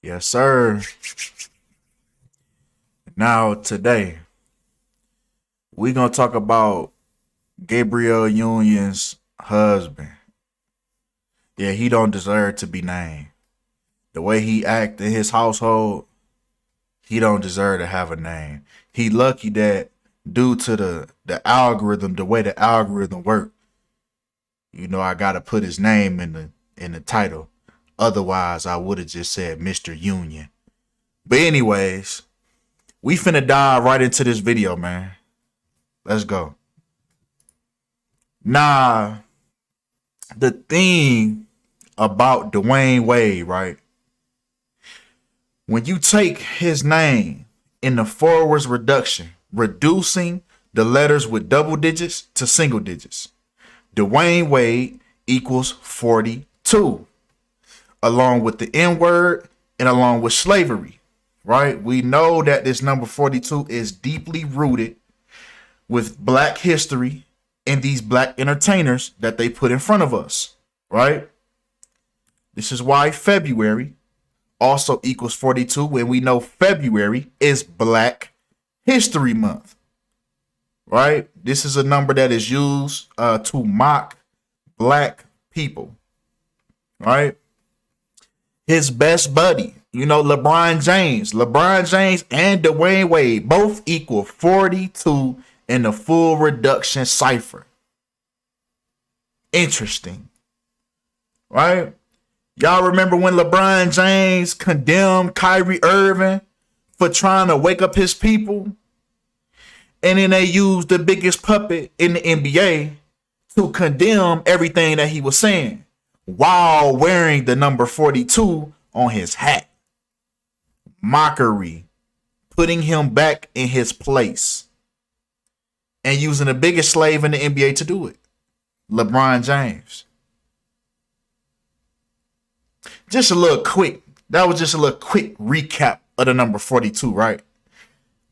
Yes, sir. Now, today, we're going to talk about Gabriel Union's husband. Yeah, he don't deserve to be named. The way he act in his household, he don't deserve to have a name. He lucky that due to the algorithm, the way the algorithm work, I got to put his name in the title. Otherwise, I would have just said Mr. Union. But anyways, we finna dive right into this video, man. Let's go. Nah, the thing about Dwyane Wade, right? When you take his name in the forwards reduction, reducing the letters with double digits to single digits, Dwyane Wade equals 42, along with the N word and along with slavery, right? We know that this number 42 is deeply rooted with black history and these black entertainers that they put in front of us, right? This is why February also equals 42 when we know February is Black History Month, right? This is a number that is used to mock black people, right? His best buddy, LeBron James. LeBron James and Dwyane Wade both equal 42 in the full reduction cipher. Interesting, right? Y'all remember when LeBron James condemned Kyrie Irving for trying to wake up his people? And then they used the biggest puppet in the NBA to condemn everything that he was saying while wearing the number 42 on his hat. Mockery, putting him back in his place, and using the biggest slave in the NBA to do it, LeBron James. That was just a little quick recap of the number 42, right?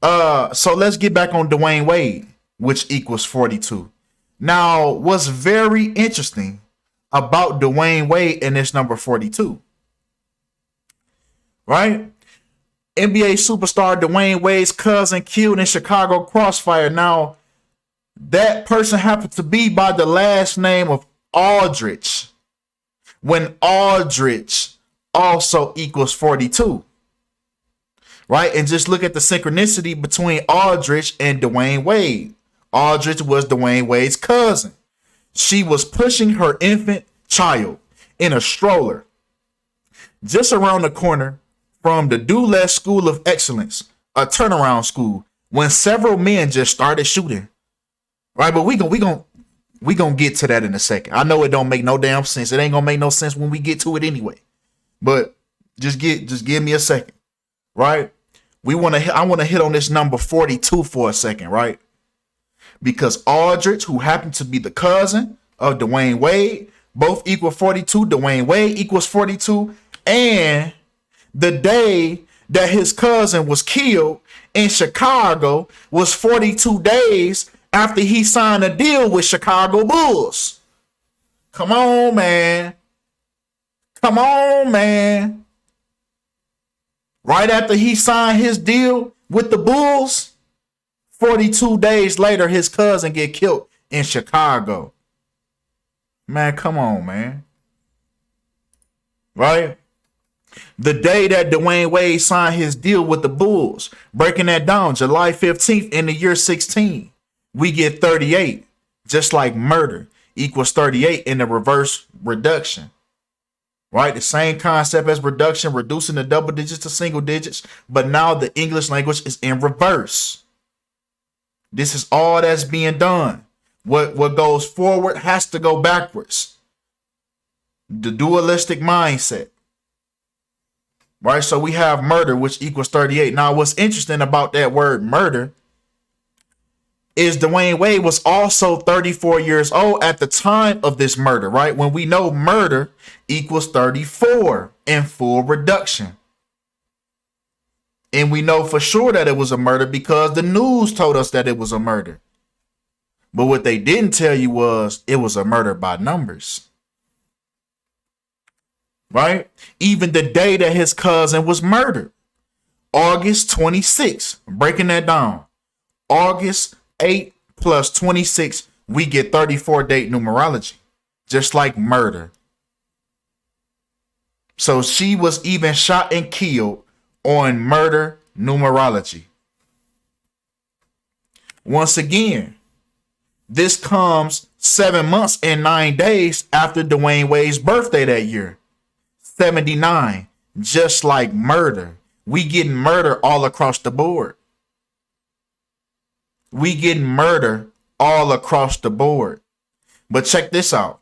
So let's get back on Dwyane Wade, which equals 42. Now, what's very interesting about Dwyane Wade and this number 42, right? NBA superstar Dwyane Wade's cousin killed in Chicago crossfire. Now, that person happened to be by the last name of Aldrich, when Aldrich also equals 42, right? And just look at the synchronicity between Aldrich and Dwyane Wade. Aldrich was Dwyane Wade's cousin. She was pushing her infant child in a stroller just around the corner from the Dulles School of Excellence, a turnaround school, when several men just started shooting. Right, but we gonna get to that in a second. I know it don't make no damn sense. It ain't gonna make no sense when we get to it anyway. But just give me a second, right? I want to hit on this number 42 for a second, right? Because Aldrich, who happened to be the cousin of Dwyane Wade, both equal 42. Dwyane Wade equals 42, and the day that his cousin was killed in Chicago was 42 days after he signed a deal with Chicago Bulls. Come on, man. Come on, man. Right after he signed his deal with the Bulls, 42 days later, his cousin get killed in Chicago. Man, come on, man. Right? The day that Dwyane Wade signed his deal with the Bulls, breaking that down, July 15th in the year 16. We get 38, just like murder equals 38 in the reverse reduction, right? The same concept as reduction, reducing the double digits to single digits, but now the English language is in reverse. This is all that's being done. What goes forward has to go backwards. The dualistic mindset, right? So we have murder, which equals 38. Now, what's interesting about that word murder is Dwyane Wade was also 34 years old at the time of this murder, right? When we know murder equals 34 in full reduction. And we know for sure that it was a murder because the news told us that it was a murder. But what they didn't tell you was it was a murder by numbers. right? Even the day that his cousin was murdered, August 26th. Breaking that down. August 8 plus 26, we get 34 date numerology, just like murder. So she was even shot and killed on murder numerology. Once again, this comes 7 months and 9 days after Dwyane Wade's birthday that year. 79, just like murder. We getting murder all across the board. We getting murder all across the board. But check this out.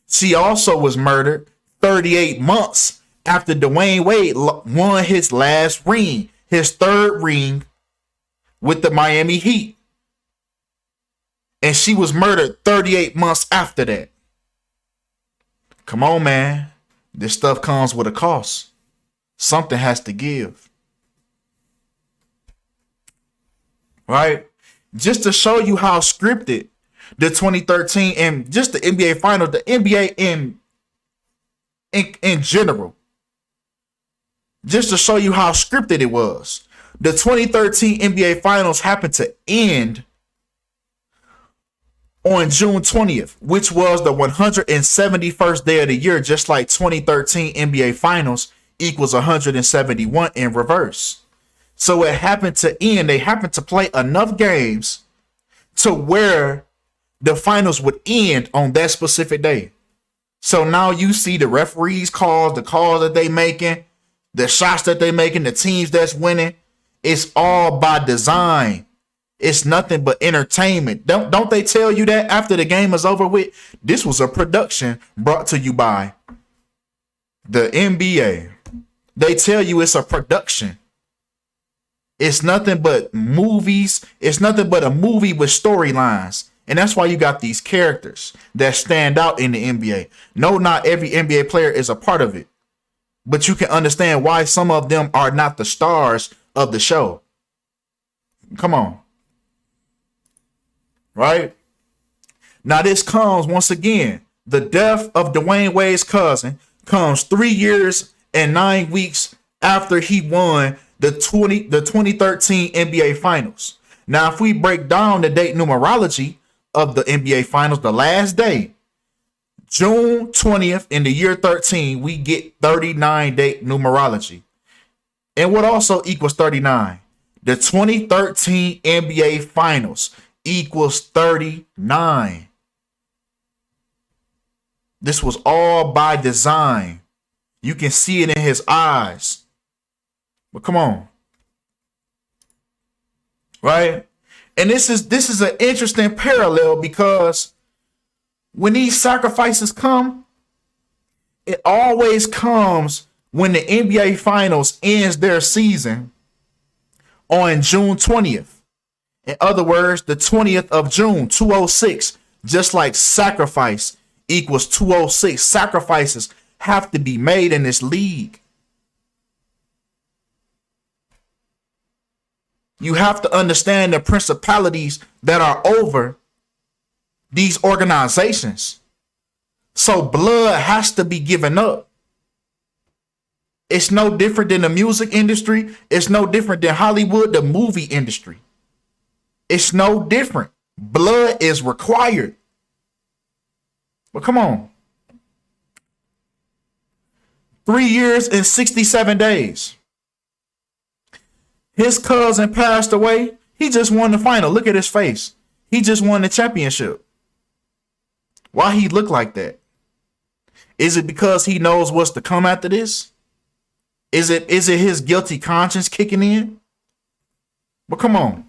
She also was murdered 38 months after Dwyane Wade won his last ring, his third ring with the Miami Heat. And she was murdered 38 months after that. Come on, man. This stuff comes with a cost. Something has to give. Right? Just to show you how scripted the 2013 and just the NBA Finals, the NBA in general. Just to show you how scripted it was. The 2013 NBA Finals happened to end on June 20th, which was the 171st day of the year, just like 2013 NBA Finals equals 171 in reverse. So it happened to end. They happened to play enough games to where the finals would end on that specific day. So now you see the referees calls, the calls that they making, the shots that they making, the teams that's winning. It's all by design. It's nothing but entertainment. Don't they tell you that after the game is over with? This was a production brought to you by the NBA. They tell you it's a production. It's nothing but movies. It's nothing but a movie with storylines. And that's why you got these characters that stand out in the NBA. No, not every NBA player is a part of it. But you can understand why some of them are not the stars of the show. Come on. Right? Now this comes, once again, the death of Dwyane Wade's cousin comes 3 years and 9 weeks after he won the 2013 NBA Finals. Now, if we break down the date numerology of the NBA Finals, the last day, June 20th in the year 13, we get 39 date numerology. And what also equals 39? The 2013 NBA Finals equals 39. This was all by design. You can see it in his eyes. But come on. Right? And this is an interesting parallel because when these sacrifices come, it always comes when the NBA Finals ends their season on June 20th. In other words, the 20th of June, 206, just like sacrifice equals 206. Sacrifices have to be made in this league. You have to understand the principalities that are over these organizations. So blood has to be given up. It's no different than the music industry. It's no different than Hollywood, the movie industry. It's no different. Blood is required. But come on. 3 years and 67 days. His cousin passed away. He just won the final. Look at his face. He just won the championship. Why he look like that? Is it because he knows what's to come after this? Is it his guilty conscience kicking in? But come on.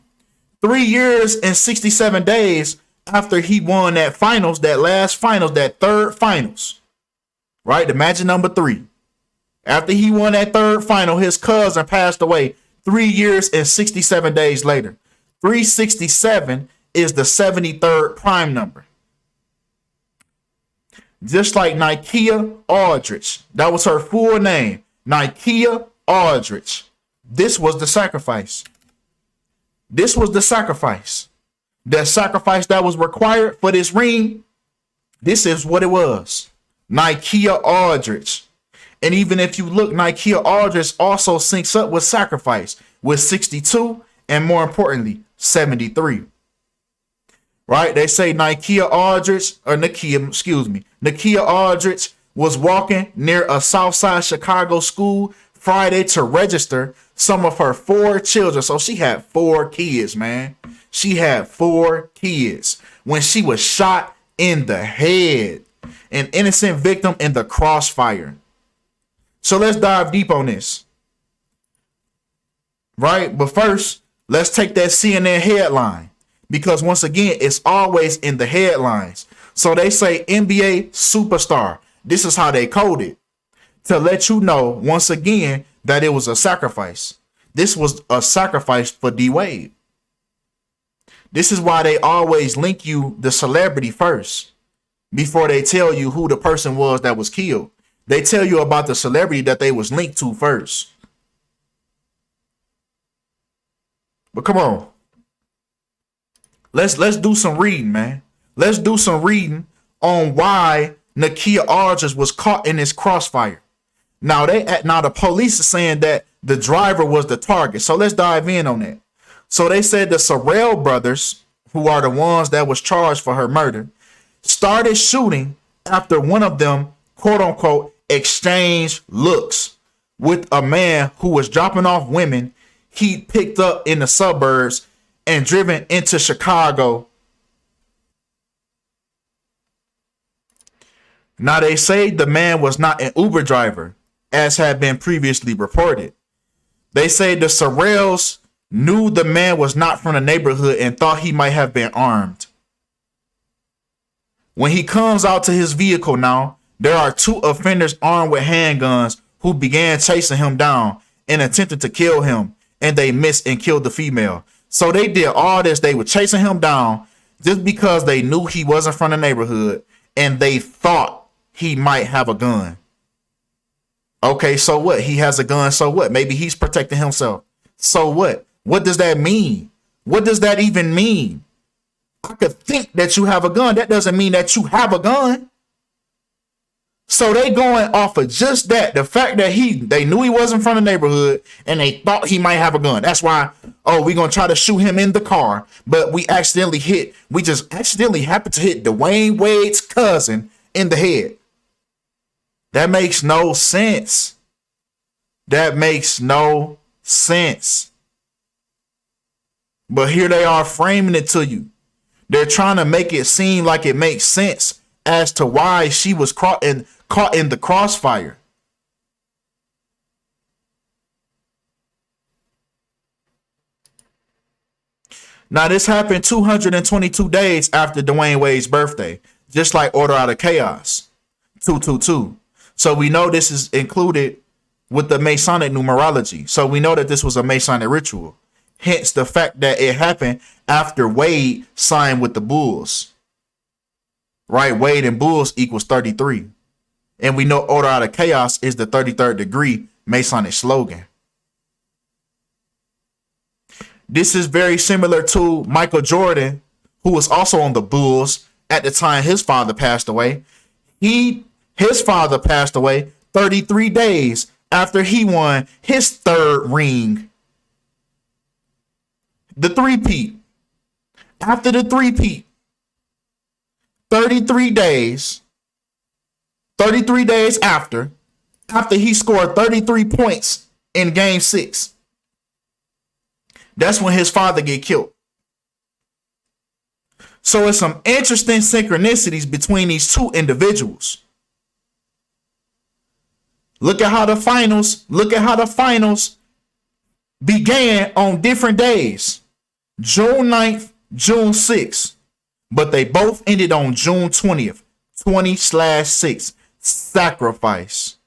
3 years and 67 days after he won that finals, that last finals, that third finals, right? The magic number 3. After he won that third final, his cousin passed away 3 years and 67 days later. 367 is the 73rd prime number. Just like Nikia Aldrich. That was her full name. Nikia Aldrich. This was the sacrifice. This was the sacrifice. The sacrifice that was required for this ring. This is what it was. Nicaea Aldrich. And even if you look, Nicaea Aldrich also syncs up with sacrifice with 62 and more importantly, 73. Right? They say Nicaea Aldrich was walking near a Southside Chicago school Friday to register some of her 4 children. So she had 4 kids, man. She had 4 kids when she was shot in the head. An innocent victim in the crossfire. So let's dive deep on this. Right? But first, let's take that CNN headline. Because once again, it's always in the headlines. So they say NBA superstar. This is how they code it. To let you know, once again, that it was a sacrifice. This was a sacrifice for Dwyane. This is why they always link you the celebrity first before they tell you who the person was that was killed. They tell you about the celebrity that they was linked to first. But come on. Let's do some reading, man. Let's do some reading on why Nicaea Aldrich was caught in this crossfire. Now the police are saying that the driver was the target. So let's dive in on that. So they said the Sorrell brothers, who are the ones that was charged for her murder, started shooting after one of them, quote unquote, exchanged looks with a man who was dropping off women he picked up in the suburbs and driven into Chicago. Now they say the man was not an Uber driver, as had been previously reported. They say the Sorrells knew the man was not from the neighborhood and thought he might have been armed. When he comes out to his vehicle now, there are 2 offenders armed with handguns who began chasing him down and attempted to kill him, and they missed and killed the female. So they did all this. They were chasing him down just because they knew he wasn't from the neighborhood and they thought he might have a gun. Okay, so what? He has a gun, so what? Maybe he's protecting himself. So what? What does that mean? What does that even mean? I could think that you have a gun. That doesn't mean that you have a gun. So they going off of just that. The fact that they knew he wasn't from the neighborhood and they thought he might have a gun. That's why, we're going to try to shoot him in the car. But we just accidentally happened to hit Dwyane Wade's cousin in the head. That makes no sense. That makes no sense. But here they are framing it to you. They're trying to make it seem like it makes sense as to why she was caught in the crossfire. Now, this happened 222 days after Dwyane Wade's birthday, just like Order Out of Chaos 222. So we know this is included with the Masonic numerology. So we know that this was a Masonic ritual. Hence the fact that it happened after Wade signed with the Bulls. Right? Wade and Bulls equals 33. And we know Order Out of Chaos is the 33rd degree Masonic slogan. This is very similar to Michael Jordan, who was also on the Bulls at the time his father passed away. His father passed away 33 days after he won his 3rd ring. The three-peat. After the three-peat, 33 days after he scored 33 points in game 6. That's when his father get killed. So it's some interesting synchronicities between these 2 individuals. Look at how the finals began on different days. June 9th, June 6th. But they both ended on June 20th, 20/6. Sacrifice.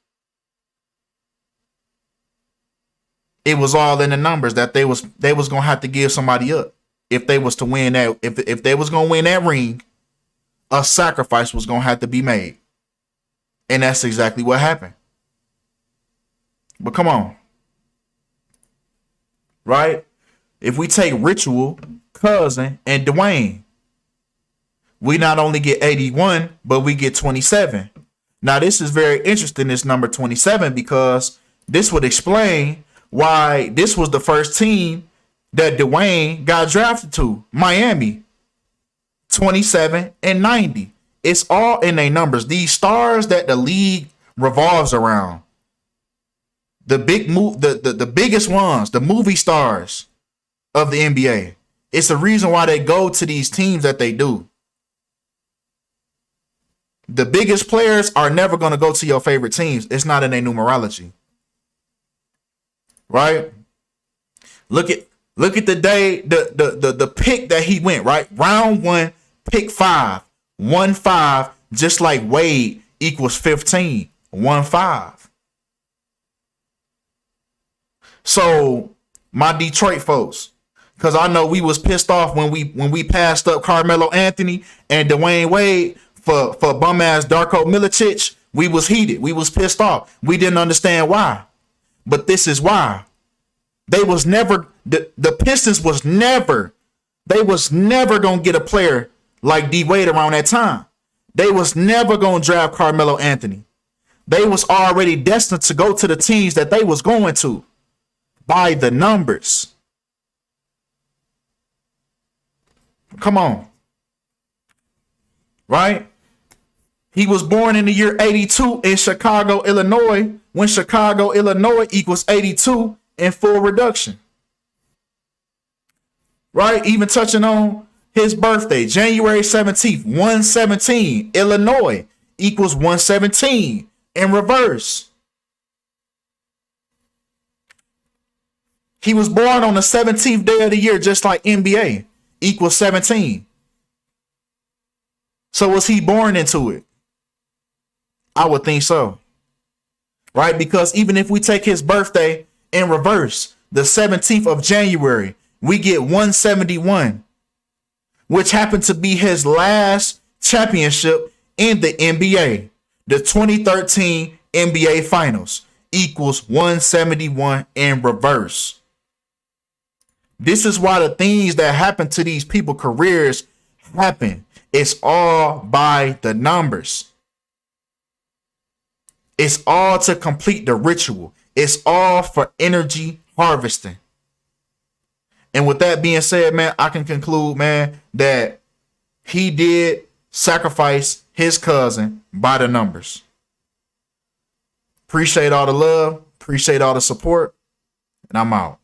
It was all in the numbers that they was gonna have to give somebody up if they was to win that. If they was gonna win that ring, a sacrifice was gonna have to be made, and that's exactly what happened. But come on, right? If we take Ritual, Cousin, and Dwyane, we not only get 81, but we get 27. Now, this is very interesting, this number 27, because this would explain why this was the first team that Dwyane got drafted to, Miami, 27 and 90. It's all in their numbers. These stars that the league revolves around, the biggest ones, the movie stars of the NBA. It's the reason why they go to these teams that they do. The biggest players are never going to go to your favorite teams. It's not in their numerology. Right? Look at the day, the pick that he went, right? Round 1, pick 5. 1-5, just like Wade equals 15. 1-5. So, my Detroit folks, because I know we was pissed off when we passed up Carmelo Anthony and Dwyane Wade for bum ass Darko Milicic. We was heated. We was pissed off. We didn't understand why. But this is why. They was never, the Pistons was never, they was never gonna get a player like D Wade around that time. They was never gonna draft Carmelo Anthony. They was already destined to go to the teams that they was going to by the numbers. Come on. Right? He was born in the year 82 in Chicago, Illinois, when Chicago, Illinois equals 82 in full reduction. Right? Even touching on his birthday, January 17th, 117, Illinois equals 117 in reverse. He was born on the 17th day of the year, just like NBA equals 17. So was he born into it? I would think so. Right? Because even if we take his birthday in reverse, the 17th of January, we get 171, which happened to be his last championship in the NBA. The 2013 NBA Finals equals 171 in reverse. This is why the things that happen to these people careers happen. It's all by the numbers. It's all to complete the ritual. It's all for energy harvesting. And with that being said, man, I can conclude, man, that he did sacrifice his cousin by the numbers. Appreciate all the love. Appreciate all the support. And I'm out.